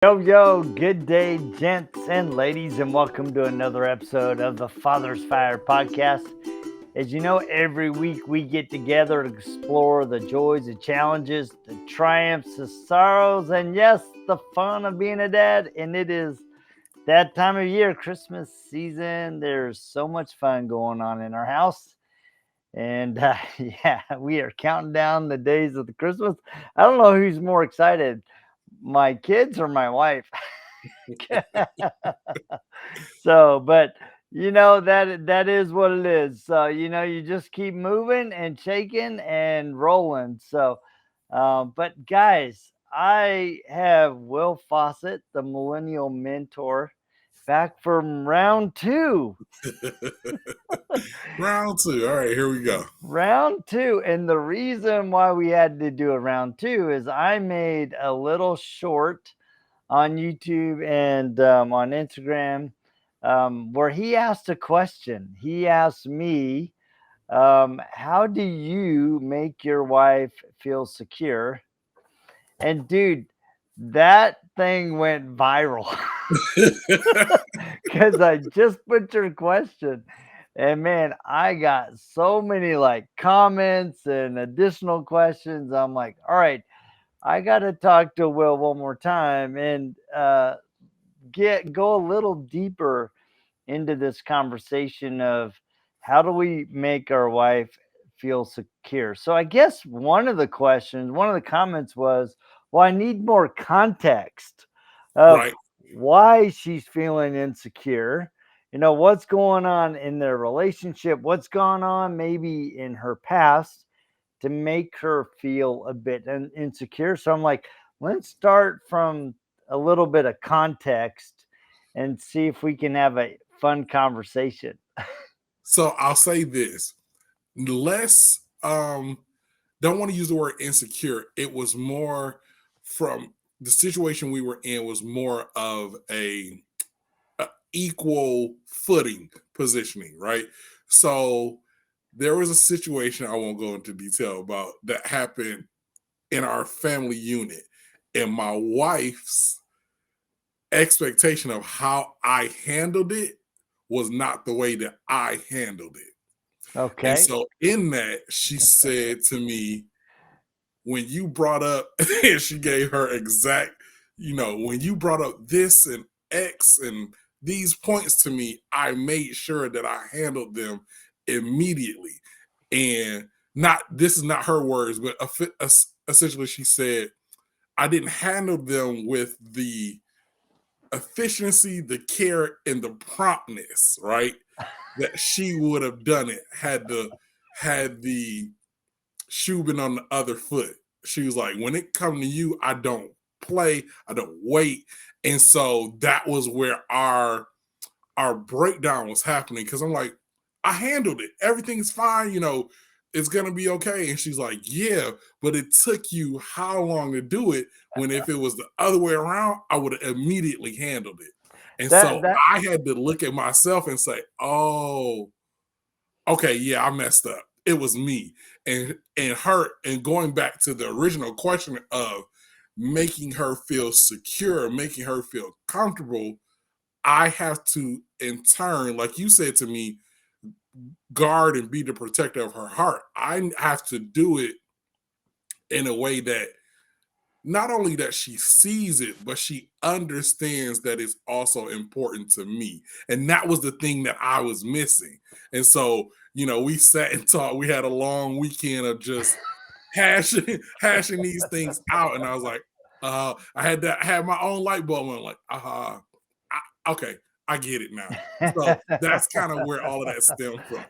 Yo, good day, gents and ladies, and welcome to another episode of the Father's Fire podcast. As you know, every week we get together to explore the joys, the challenges, the triumphs, the sorrows, and yes, the fun of being a dad. And it is that time of year, Christmas season. There's so much fun going on in our house. And yeah, we are counting down the days of the Christmas. I don't know who's more excited, my kids or my wife. But that is what it is. So you just keep moving and shaking and rolling. But guys, I have Will Fawcett, the millennial mentor, back from round two. Round two. All right, here we go. Round two. And the reason why we had to do a round two is I made a little short on YouTube and on Instagram where he asked a question. He asked me, how do you make your wife feel secure? And dude, that thing went viral because I just put your question. And man, I got so many like comments and additional questions. I'm like, all right, I got to talk to Will one more time and go a little deeper into this conversation of how do we make our wife feel secure. So I guess one of the comments was, well, I need more context of Right. why she's feeling insecure. What's going on in their relationship, what's gone on maybe in her past to make her feel a bit insecure. So I'm like, let's start from a little bit of context and see if we can have a fun conversation. So I'll say this. Less don't want to use the word insecure. It was more from the situation we were in was more of a equal footing positioning, right? So there was a situation I won't go into detail about that happened in our family unit, and my wife's expectation of how I handled it was not the way that I handled it. And Okay. so in that, she said to me, when you brought up, and she gave her exact, when you brought up this and X and these points to me, I made sure that I handled them immediately. And not, this is not her words, but essentially she said, I didn't handle them with the efficiency, the care, and the promptness, right? That she would have done it had the shoe been on the other foot. She was like, when it come to you, I don't play, I don't wait. And so that was where our breakdown was happening, because I'm like, I handled it. Everything's fine, it's gonna be okay. And she's like, yeah, but it took you how long to do it? When if it was the other way around, I would have immediately handled it. And That so that I had to look at myself and say, oh, okay, yeah, I messed up. It was me. And her, and going back to the original question of making her feel secure, making her feel comfortable, I have to, in turn, like you said to me, guard and be the protector of her heart. I have to do it in a way that not only that she sees it, but she understands that it's also important to me. And that was the thing that I was missing. And so, we sat and talked. We had a long weekend of just hashing these things out. And I was like, I had my own light bulb. And I'm like, okay, I get it now. So that's kind of where all of that stemmed from.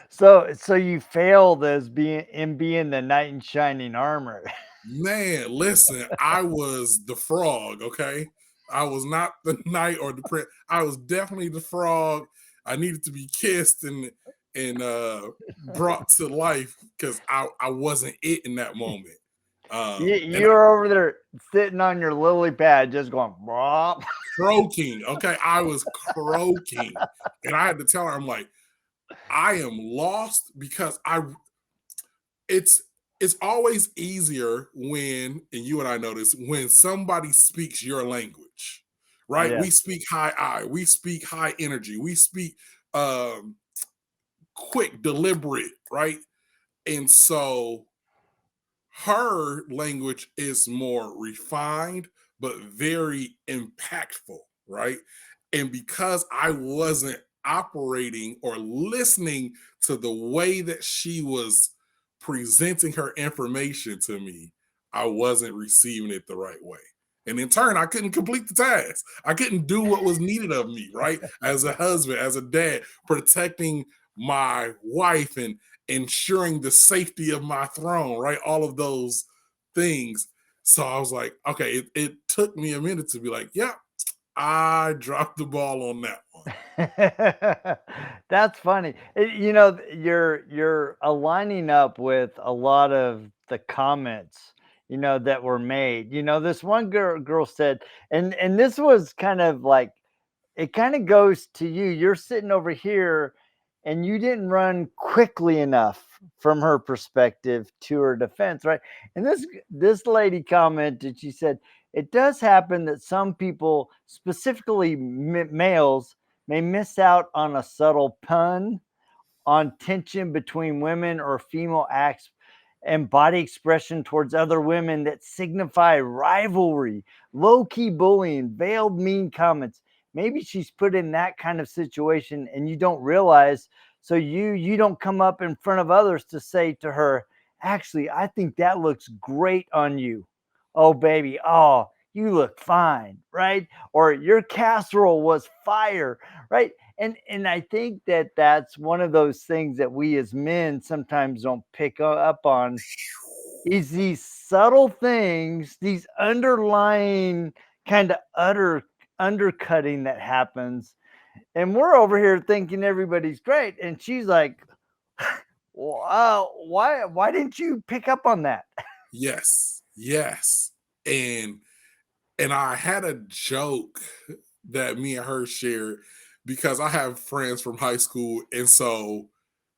so you failed as being the knight in shining armor. Man, listen, I was the frog, okay? I was not the knight or the prince. I was definitely the frog. I needed to be kissed and brought to life because I wasn't it in that moment. And You're over there sitting on your lily pad, just going, "Brop." croaking, okay? I was croaking. And I had to tell her, I'm like, I am lost because it's it's always easier when, and you and I know this, when somebody speaks your language, right? Yeah. We speak high I, we speak high energy, we speak um, quick, deliberate, right? And so her language is more refined, but very impactful, right? And because I wasn't operating or listening to the way that she was presenting her information to me, I wasn't receiving it the right way. And in turn, I couldn't complete the task. I couldn't do what was needed of me, right? As a husband, as a dad, protecting my wife and ensuring the safety of my throne, right? All of those things. So I was like, okay, it took me a minute to be like, yeah, I dropped the ball on that one. That's funny. You know, you're aligning up with a lot of the comments, that were made. This one girl said, and this was kind of like, it kind of goes to you. You're sitting over here and you didn't run quickly enough from her perspective to her defense, right? And this lady commented, she said, it does happen that some people, specifically males, may miss out on a subtle pun, on tension between women or female acts and body expression towards other women that signify rivalry, low key bullying, veiled mean comments. Maybe she's put in that kind of situation and you don't realize. So you don't come up in front of others to say to her, actually, I think that looks great on you. Oh, baby. Oh, you look fine, right? Or your casserole was fire, right? And I think that that's one of those things that we as men sometimes don't pick up on, is these subtle things, these underlying kind of utter undercutting that happens. And we're over here thinking everybody's great. And she's like, wow, why didn't you pick up on that? Yes, yes. And I had a joke that me and her shared because I have friends from high school. And so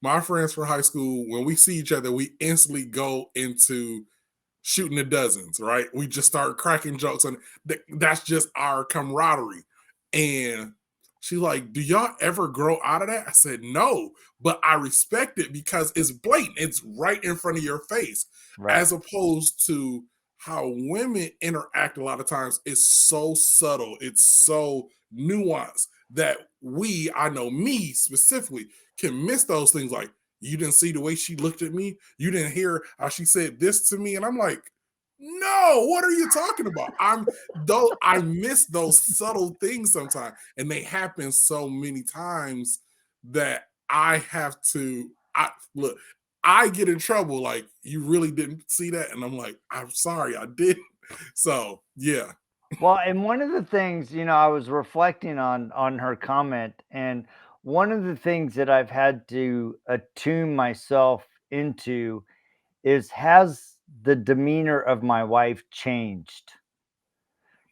my friends from high school, when we see each other, we instantly go into shooting the dozens, right? We just start cracking jokes, and that's just our camaraderie. And she's like, "Do y'all ever grow out of that?" I said, "No, but I respect it because it's blatant. It's right in front of your face, Right. as opposed to how women interact. A lot of times, it's so subtle. It's so nuanced that I know me specifically, can miss those things. Like, you didn't see the way she looked at me. You didn't hear how she said this to me. And I'm like, no, what are you talking about? I miss those subtle things sometimes. And they happen so many times that I have to I look, I get in trouble. Like, you really didn't see that. And I'm like, I'm sorry, I didn't. So yeah. Well, and one of the things, I was reflecting on her comment, and one of the things that I've had to attune myself into is, has the demeanor of my wife changed?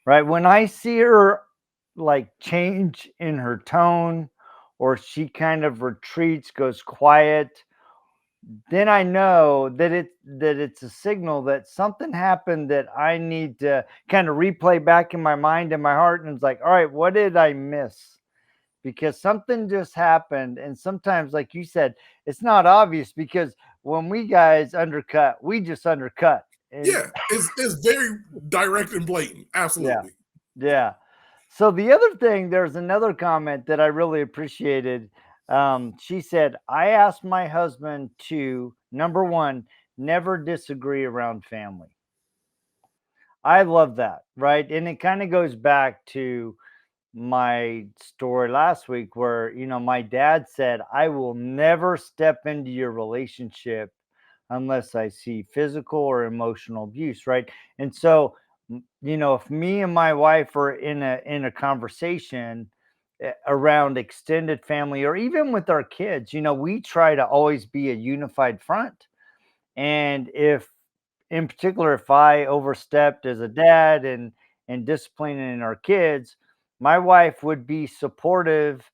Right? When I see her like change in her tone, or she kind of retreats, goes quiet, then I know that it's a signal that something happened that I need to kind of replay back in my mind and my heart. And it's like, all right, what did I miss? Because something just happened. And sometimes, like you said, it's not obvious, because when we guys undercut, we just undercut. And Yeah. It's very direct and blatant. yeah, Absolutely. yeah. So the other thing, there's another comment that I really appreciated. She said, I asked my husband to, number one, never disagree around family. I love that, right? And it kind of goes back to my story last week where, my dad said, I will never step into your relationship unless I see physical or emotional abuse, right? And so, if me and my wife are in a conversation around extended family, or even with our kids, we try to always be a unified front. And if, in particular, if I overstepped as a dad and disciplining our kids, my wife would be supportive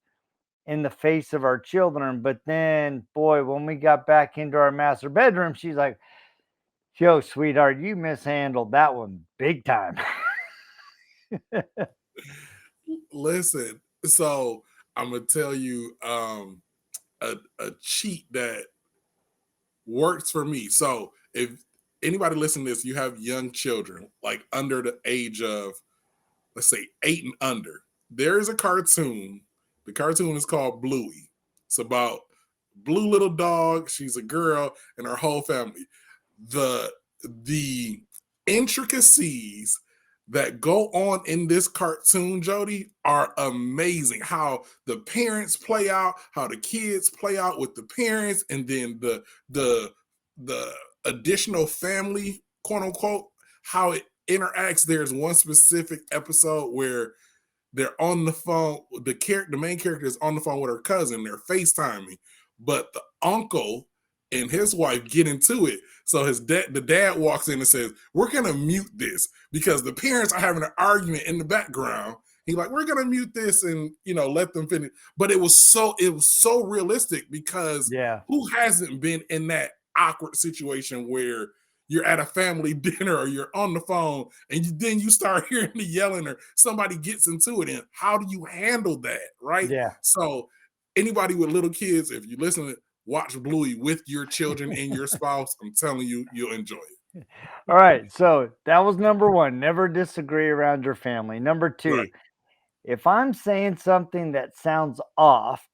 in the face of our children. But then, boy, when we got back into our master bedroom, she's like, Yo, sweetheart, you mishandled that one big time. Listen, so I'm gonna tell you a cheat that works for me. So if anybody listening to this, you have young children, like under the age of, let's say, 8 and under, there is a cartoon. The cartoon is called Bluey. It's about blue little dog. She's a girl and her whole family. The intricacies that go on in this cartoon, Jody, are amazing. How the parents play out, how the kids play out with the parents, and then the the additional family, quote unquote, how it interacts. There's one specific episode where they're on the phone. The main character is on the phone with her cousin. They're FaceTiming, but the uncle and his wife get into it. So the dad walks in and says, "We're gonna mute this because the parents are having an argument in the background." He's like, "We're gonna mute this and let them finish." But it was so realistic because Yeah, who hasn't been in that awkward situation where you're at a family dinner or you're on the phone and then you start hearing the yelling or somebody gets into it, and how do you handle that, right? yeah. So anybody with little kids, if you listen, watch Bluey with your children and your spouse. I'm telling you, you'll enjoy it. All right, so that was number one. Never disagree around your family. Number Right. two, if I'm saying something that sounds off,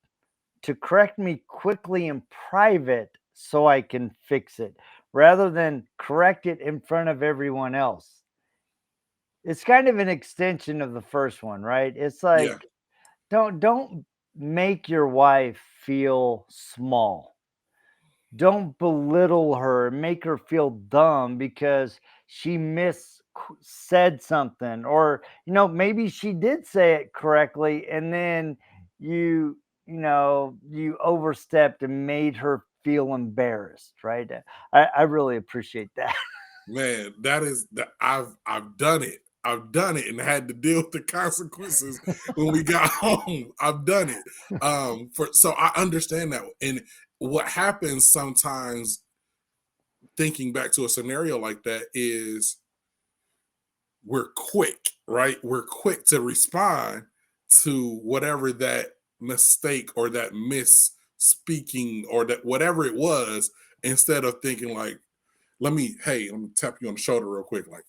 to correct me quickly in private so I can fix it rather than correct it in front of everyone else. It's kind of an extension of the first one, right? It's Yeah. like don't make your wife feel small. Don't belittle her, make her feel dumb because she miss said something, or maybe she did say it correctly and then you overstepped and made her feel embarrassed, right? I really appreciate that. Man, that is that I've done it. I've done it and had to deal with the consequences when we got home. I've done it. For so I understand that. And what happens sometimes, thinking back to a scenario like that, is we're quick, right? We're quick to respond to whatever that mistake or that misspeaking or that whatever it was, instead of thinking like, let me tap you on the shoulder real quick, like,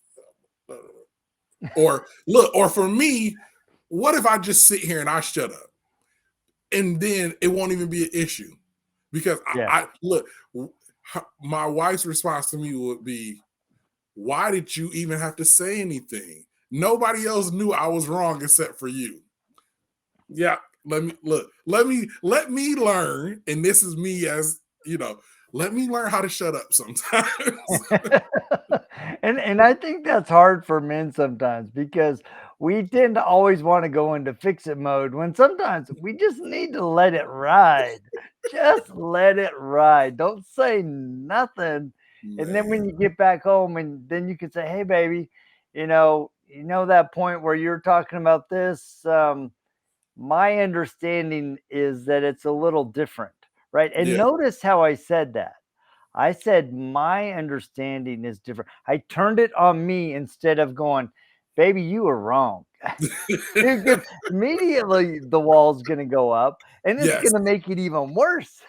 uh, or look, or for me, what if I just sit here and I shut up, and then it won't even be an issue because Yeah. I look. My wife's response to me would be, "Why did you even have to say anything? Nobody else knew I was wrong except for you." Yeah, let me learn, and this is me as let me learn how to shut up sometimes. And I think that's hard for men sometimes because we tend to always want to go into fix it mode when sometimes we just need to let it ride. Just let it ride. Don't say nothing. And then when Man, you get back home and then you can say, "Hey baby, you know that point where you're talking about this, my understanding is that it's a little different." Right? And yeah. notice how I said that. I said, "My understanding is different." I turned it on me instead of going, "Baby, you were wrong." Dude, 'cause immediately the wall's gonna go up and it's Yes. gonna make it even worse.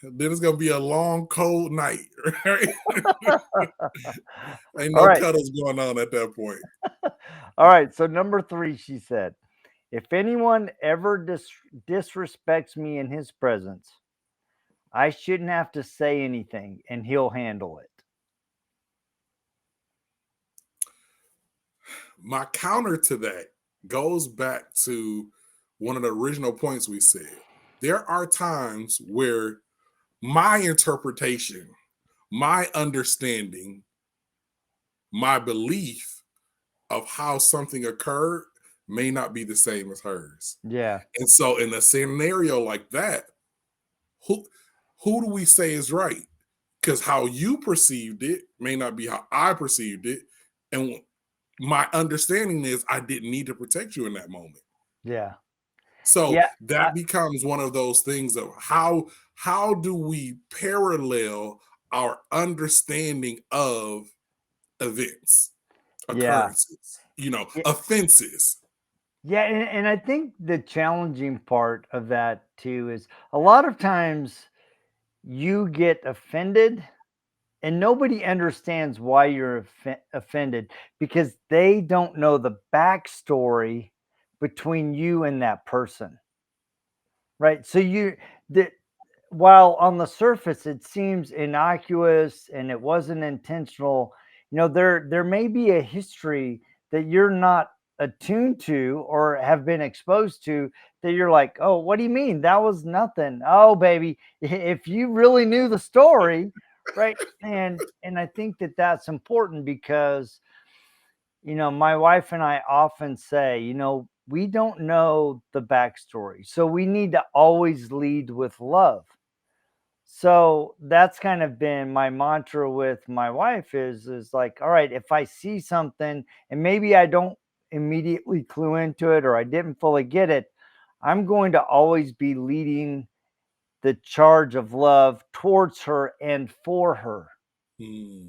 Then it's gonna be a long, cold night, right? Ain't All no right. cuddles going on at that point. All right. So number three, she said, if anyone ever disrespects me in his presence, I shouldn't have to say anything and he'll handle it. My counter to that goes back to one of the original points we said. There are times where my interpretation, my understanding, my belief of how something occurred may not be the same as hers. Yeah. And so in a scenario like that, who who do we say is right? Because how you perceived it may not be how I perceived it. And my understanding is I didn't need to protect you in that moment. Yeah. So Yeah. that becomes one of those things of how do we parallel our understanding of events, Yeah. occurrences, Yeah. offenses. Yeah, and I think the challenging part of that too is a lot of times you get offended and nobody understands why you're offended because they don't know the backstory between you and that person, right? So the while on the surface it seems innocuous and it wasn't intentional, there may be a history that you're not attuned to or have been exposed to, that you're like, oh, what do you mean that was nothing? Oh baby, if you really knew the story, right? And I think that that's important because my wife and I often say, we don't know the backstory, so we need to always lead with love. So that's kind of been my mantra with my wife is like, all right, if I see something and maybe I don't immediately clue into it or I didn't fully get it, I'm going to always be leading the charge of love towards her and for her. Hmm,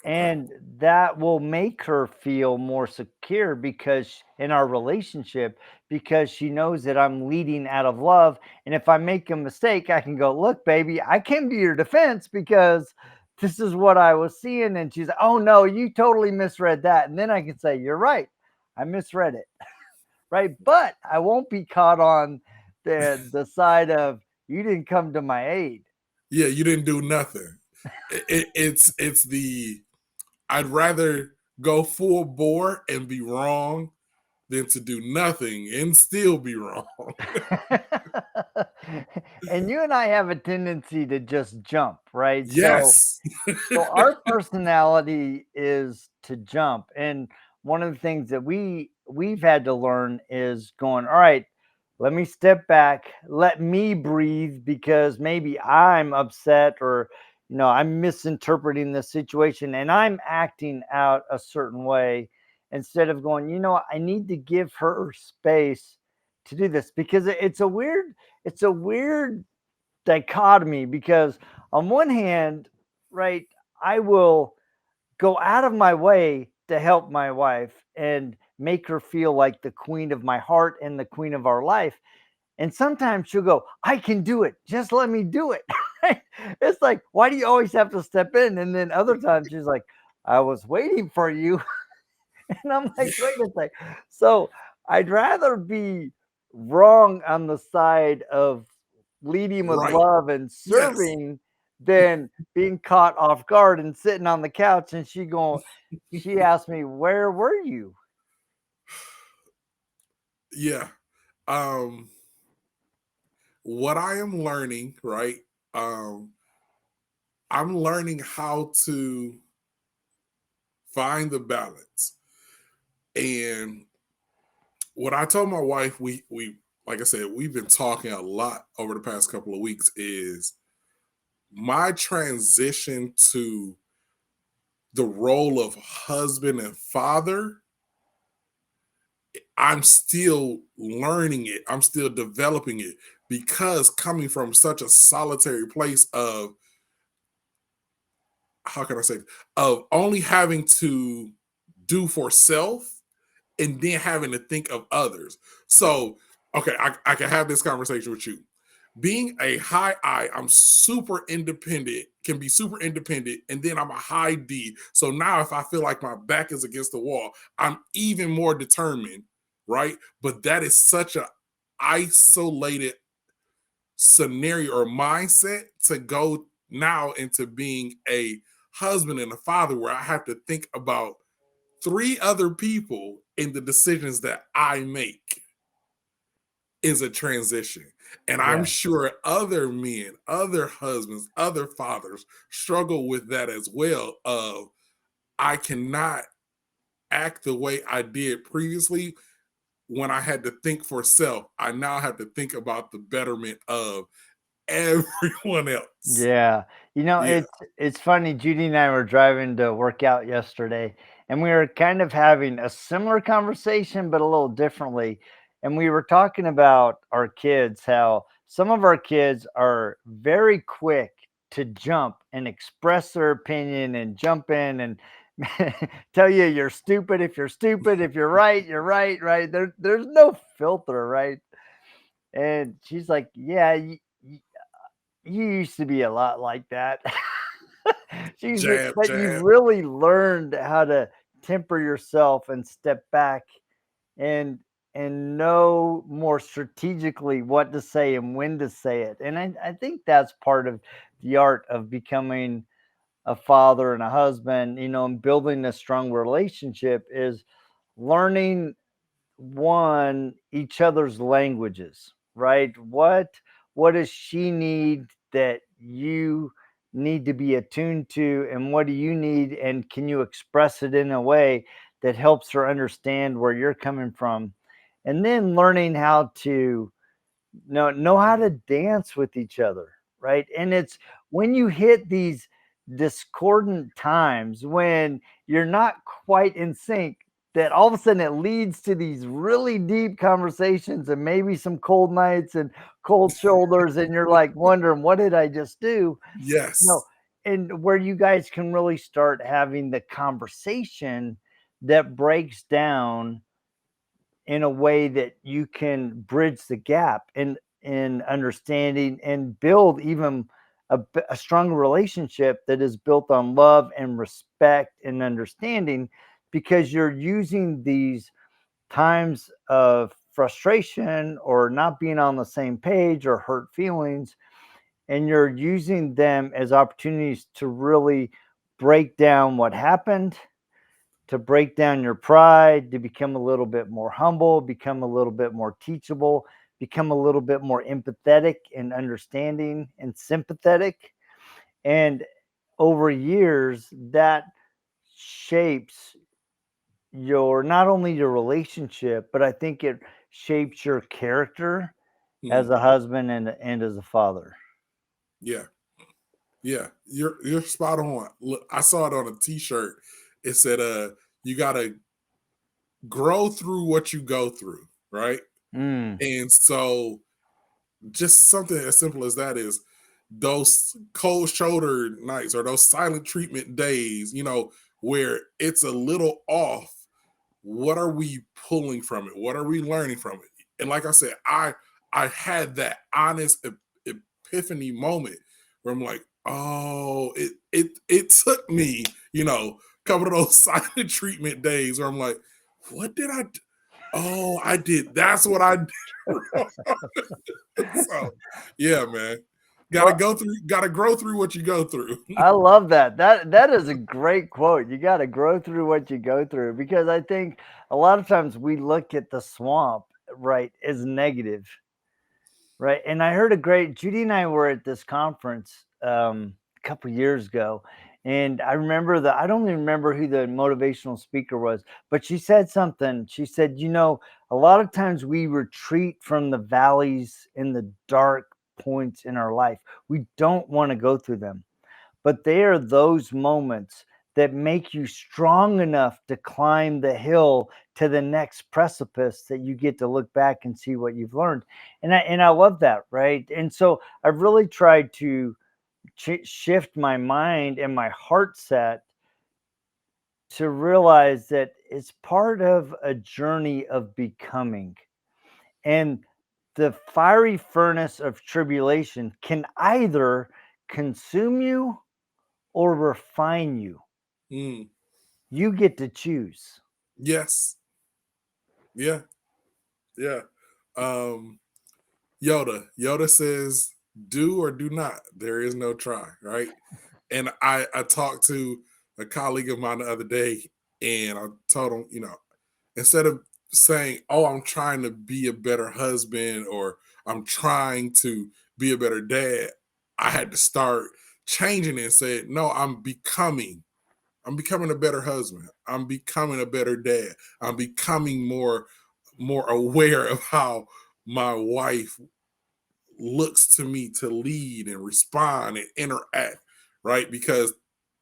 okay. And that will make her feel more secure because in our relationship, because she knows that I'm leading out of love. And if I make a mistake, I can go, look baby, I came to your defense because this is what I was seeing. And she's like, oh no, you totally misread that. And then I can say, you're right, I misread it. Right, but I won't be caught on the side of you didn't come to my aid. Yeah, you didn't do nothing. It's the I'd rather go full bore and be wrong than to do nothing and still be wrong. And you and I have a tendency to just jump, right? So Yes. so our personality is to jump. And one of the things that we've had to learn is going, all right, let me step back, let me breathe because maybe I'm upset or I'm misinterpreting the situation and I'm acting out a certain way instead of going, I need to give her space to do this because it's a weird dichotomy because on one hand, right, I will go out of my way to help my wife and make her feel like the queen of my heart and the queen of our life. And sometimes she'll go, I can do it. Just let me do it. Right? It's like, why do you always have to step in? And then other times she's like, I was waiting for you. And I'm like, wait a sec. So I'd rather be wrong on the side of leading with Right. love and Yes. serving than being caught off guard and sitting on the couch. And she asked me, where were you? Yeah. Um, what I am learning, right? Um, I'm learning how to find the balance. And what I told my wife, we like I said, we've been talking a lot over the past couple of weeks, is my transition to the role of husband and father. I'm still learning it. I'm still developing it because coming from such a solitary place of, how can I say, of only having to do for self and then having to think of others. So, okay, I can have this conversation with you. Being a high I, I'm super independent, can be super independent, and then I'm a high D. So now if I feel like my back is against the wall, I'm even more determined, right? But that is such a isolated scenario or mindset to go now into being a husband and a father where I have to think about three other people in the decisions that I make is a transition. And I'm Yeah. sure other men, other husbands, other fathers struggle with that as well of I cannot act the way I did previously when I had to think for self. I now have to think about the betterment of everyone else. Yeah. Yeah. It's funny. Judy and I were driving to work out yesterday, and we were kind of having a similar conversation, but a little differently. And we were talking about our kids, how some of our kids are very quick to jump and express their opinion and jump in and tell you you're stupid if you're stupid, if you're right, right? There's no filter, right? And she's like, yeah, you used to be a lot like that. Jab, But you've jab. really learned how to temper yourself and step back and know more strategically what to say and when to say it. And I think that's part of the art of becoming a father and a husband, and building a strong relationship is learning one each other's languages, right? What does she need that you need to be attuned to, and what do you need, and can you express it in a way that helps her understand where you're coming from? And then learning how to know how to dance with each other, right? And it's when you hit these discordant times when you're not quite in sync, that all of a sudden it leads to these really deep conversations and maybe some cold nights and cold shoulders, and you're like wondering, what did I just do? No. Yes. And where you guys can really start having the conversation that breaks down in a way that you can bridge the gap in understanding and build even a stronger relationship that is built on love and respect and understanding, because you're using these times of frustration or not being on the same page or hurt feelings, and you're using them as opportunities to really break down what happened, to break down your pride, to become a little bit more humble, become a little bit more teachable, become a little bit more empathetic and understanding and sympathetic. And over years, that shapes your not only your relationship, but I think it shapes your character as Mm, a husband and as a father. yeah. Yeah. You're spot on. Look, I saw it on a t-shirt. It said, you gotta grow through what you go through, right? Mm, And so just something as simple as that is those cold shoulder nights or those silent treatment days, where it's a little off. What are we pulling from it? What are we learning from it? And like I said, I had that honest epiphany moment where I'm like, oh, it took me, a couple of those silent treatment days where I'm like, what did I do? Oh, I did. That's what I did. So yeah, man. Gotta well, go through, gotta grow through what you go through. I love that. That is a great quote. You got to grow through what you go through, because I think a lot of times we look at the swamp, right, as negative, right? And I heard a great Judy and I were at this conference a couple years ago, and I remember that I don't even remember who the motivational speaker was, but she said something. She said, a lot of times we retreat from the valleys and the dark points in our life. We don't want to go through them, but they are those moments that make you strong enough to climb the hill to the next precipice, that you get to look back and see what you've learned. And I love that, right? And so I've really tried to shift my mind and my heart set to realize that it's part of a journey of becoming. And the fiery furnace of tribulation can either consume you or refine you. Mm, You get to choose. yes. Yeah. Yeah. Um, Yoda says, do or do not. There is no try, right? And I talked to a colleague of mine the other day, and I told him, instead of saying, oh, I'm trying to be a better husband or I'm trying to be a better dad, I had to start changing it and say, no, I'm becoming a better husband. I'm becoming a better dad. I'm becoming more aware of how my wife looks to me to lead and respond and interact, right? Because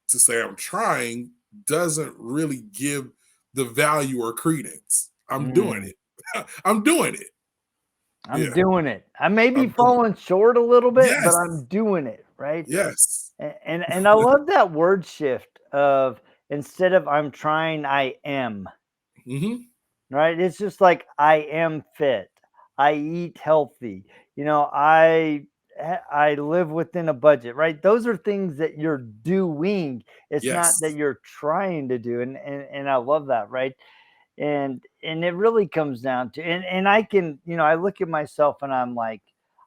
to say I'm trying doesn't really give the value or credence. I'm doing Mm, it. I'm doing it. I'm Yeah. doing it. I may be I'm doing it. falling short a little bit, but Yes. I'm doing it. right? Yes. And I love that word shift of, instead of I'm trying, I am, Hmm. right? It's just like, I am fit. I eat healthy. I live within a budget, right? Those are things that you're doing. It's not that Yes. you're trying to do. And I love that, right? And it really comes down to, and I can, I look at myself and I'm like,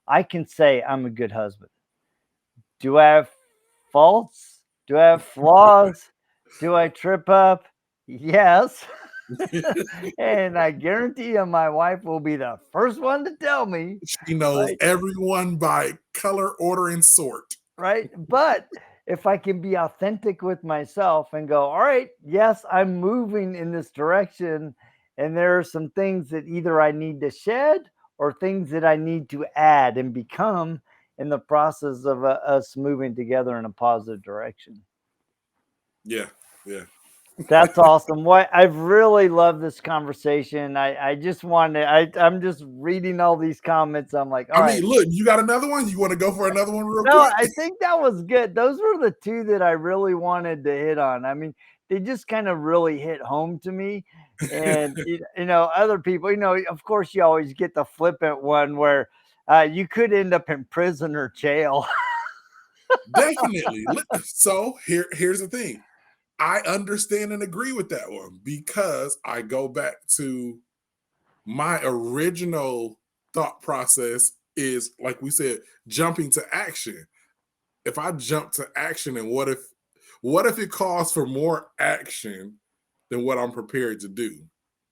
I can say I'm a good husband. Do I have faults? Do I have flaws? Do I trip up? Yes. And I guarantee you, my wife will be the first one to tell me, She knows right? everyone by color, order, and sort. Right. But if I can be authentic with myself and go, all right, yes, I'm moving in this direction. And there are some things that either I need to shed or things that I need to add and become in the process of us moving together in a positive direction. Yeah. Yeah. That's awesome. What I've really loved this conversation. I just wanted, I'm just reading all these comments. I'm like, all I right. mean, look, you got another one? You want to go for another one real No, quick? I think that was good. Those were the two that I really wanted to hit on. I mean, they just kind of really hit home to me. And other people, of course, you always get the flippant one where you could end up in prison or jail. Definitely. So here's the thing. I understand and agree with that one because I go back to my original thought process is, like we said, jumping to action. If I jump to action, and what if it calls for more action than what I'm prepared to do?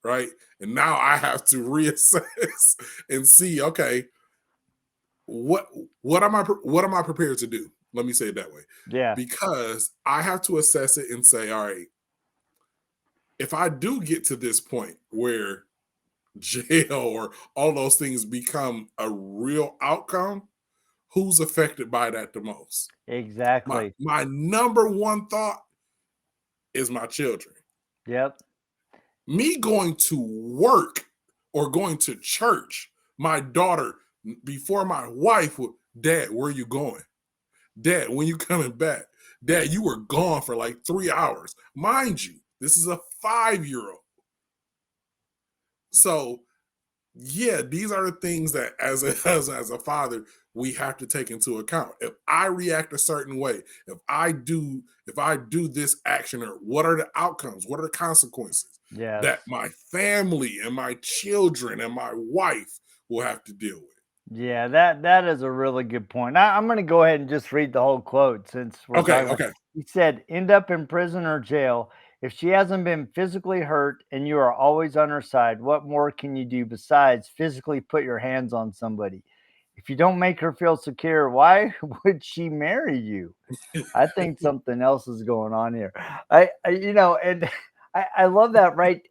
Right. And now I have to reassess and see, okay, what what am I prepared to do? Let me say it that way. Yeah, Because I have to assess it and say, all right, if I do get to this point where jail or all those things become a real outcome, who's affected by that the most? My exactly. my number one thought is my children. Yep. Me going to work or going to church, my daughter, before my wife would, Dad, where are you going? Dad, when you coming back? Dad, you were gone for like 3 hours. Mind you, this is a 5-year-old. So yeah, these are the things that as a father we have to take into account. If I react a certain way, if I do this action, or what are the outcomes? What are the consequences that Yes. my family and my children and my wife will have to deal with? Yeah, that is a really good point. I'm going to go ahead and just read the whole quote since we're Okay, talking about. okay. He said, "End up in prison or jail. If she hasn't been physically hurt and you are always on her side, what more can you do besides physically put your hands on somebody? If you don't make her feel secure, why would she marry you?" I think something else is going on here. And I love that, right?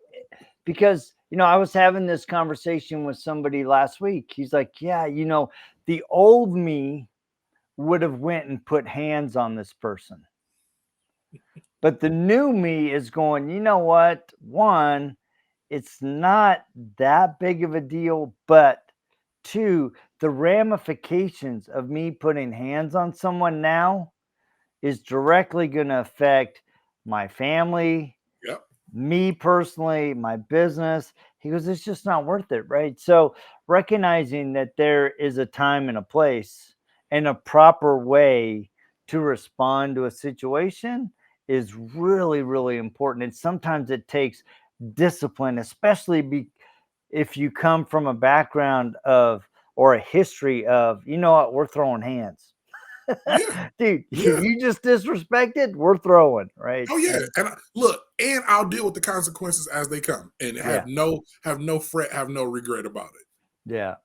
Because I was having this conversation with somebody last week. He's like, yeah, the old me would have went and put hands on this person, but the new me is going, you know what, one, it's not that big of a deal, but two, the ramifications of me putting hands on someone now is directly going to affect my family, Yep. me personally, my business. He goes, it's just not worth it, right? So recognizing that there is a time and a place and a proper way to respond to a situation is really, really important. And sometimes it takes discipline, especially if you come from a background of, or a history of, you know what, we're throwing hands. Yeah. Dude, Yeah. you just disrespected, we're throwing, right? Oh yeah. And Look, and I'll deal with the consequences as they come, and yeah, have no fret, have no regret about it. yeah.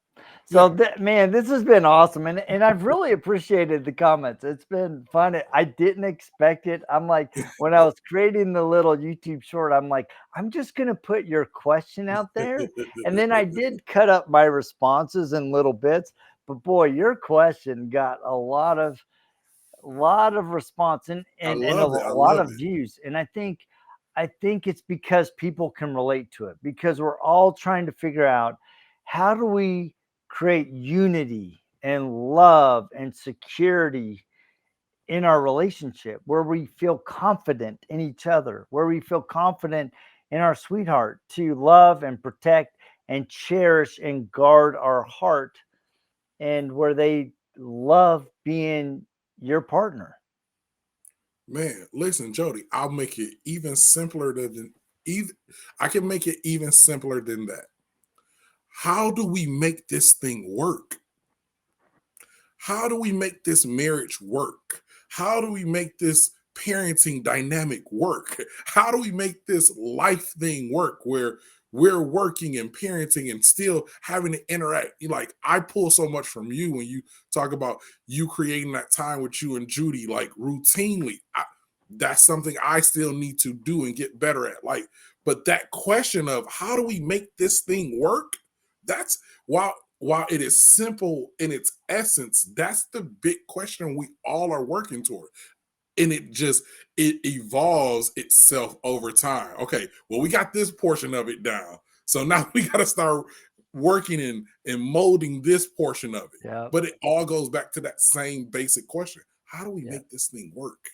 Yeah. So, man, this has been awesome, and I've really appreciated the comments. It's been fun. I didn't expect it. I'm like, when I was creating the little YouTube short, I'm like, I'm just gonna put your question out there, and then I did cut up my responses in little bits. But boy, your question got a lot of response, and I and a love it. I lot love of it. views. And I think it's because people can relate to it, because we're all trying to figure out, how do we create unity and love and security in our relationship, where we feel confident in each other, where we feel confident in our sweetheart to love and protect and cherish and guard our heart, and where they love being your partner. Man, listen, Jody, I'll make it even simpler than even I can make it even simpler than that. How do we make this thing work? How do we make this marriage work? How do we make this parenting dynamic work? How do we make this life thing work where we're working and parenting and still having to interact? Like, I pull so much from you when you talk about you creating that time with you and Judy, like routinely. That's something I still need to do and get better at. Like, but that question of how do we make this thing work? That's while it is simple in its essence, that's the big question we all are working toward. And it evolves itself over time. Okay, well, we got this portion of it down. So now we got to start working and molding this portion of it. Yeah. But it all goes back to that same basic question. How do we Yeah. make this thing work?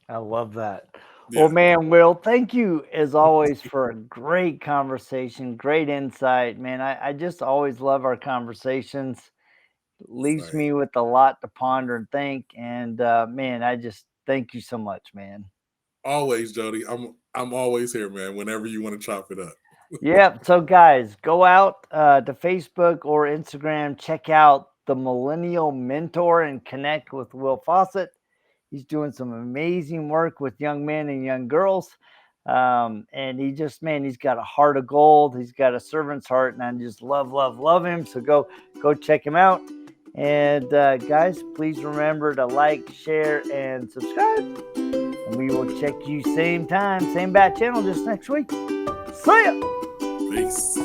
I love that. Well, Yeah. man, Will, thank you as always for a great conversation, great insight, man. I just always love our conversations. Leaves Same. me with a lot to ponder and think. And man, I just thank you so much, man. Always, Jody. I'm always here, man. Whenever you want to chop it up. Yep. So, guys, go out to Facebook or Instagram, check out the Millennial Mentor and connect with Will Fawcett. He's doing some amazing work with young men and young girls. And he just, man, he's got a heart of gold. He's got a servant's heart, and I just love, love, love him. So go check him out. And guys, please remember to like, share, and subscribe. And we will check you same time, same bat channel just next week. See ya. Peace.